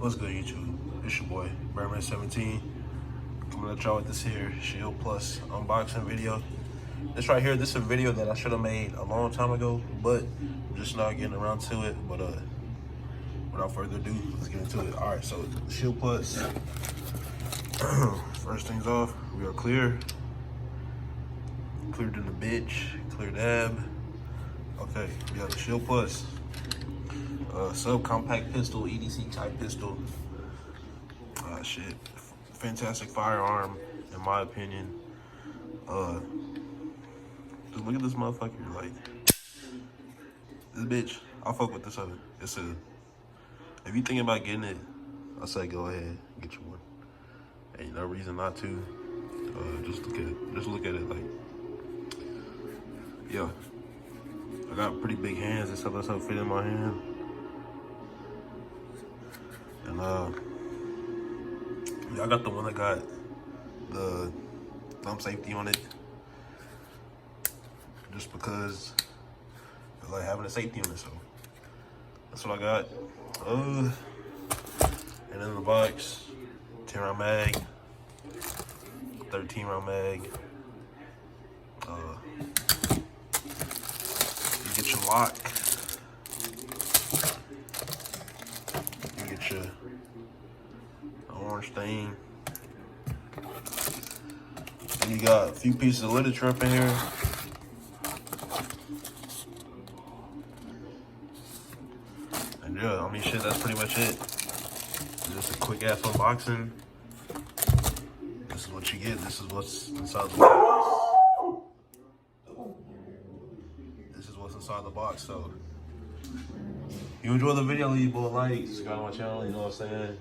What's good, YouTube? It's your boy, Birdman17. Coming at y'all with this here Shield Plus unboxing video. This right here, this is a video that I should have made a long time ago, but I'm just not getting around to it. But without further ado, let's get into it. All right, so Shield Plus. First things off, we are clear. Cleared in the bitch, clear dab. Okay, we got the Shield Plus. Subcompact pistol, EDC type pistol. Shit, fantastic firearm in my opinion. Just look at this motherfucker. Like, this bitch, I'll fuck with this other. If you thinking about getting it, I say go ahead, get you one. Ain't no reason not to. Just look at it. Like, yeah, I got pretty big hands and stuff. That's how it fit in my hand. And yeah, I got the one that got the thumb safety on it, just because I like having a safety on it. So that's what I got. And in the box, 10 round mag, 13 round mag. You get your lock. You get your orange thing. And you got a few pieces of literature up in here. And yeah, I mean, shit, that's pretty much it. Just a quick ass unboxing. This is what you get. This is what's inside the box. This is what's inside the box. So, if you enjoy the video, leave a like, subscribe to my channel, you know what I'm saying?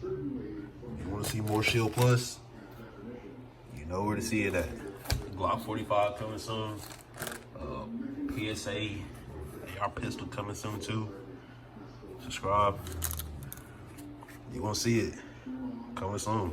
If you want to see more Shield Plus, you know where to see it at. Glock 45 coming soon. PSA AR pistol coming soon too. Subscribe. You want to see it coming soon.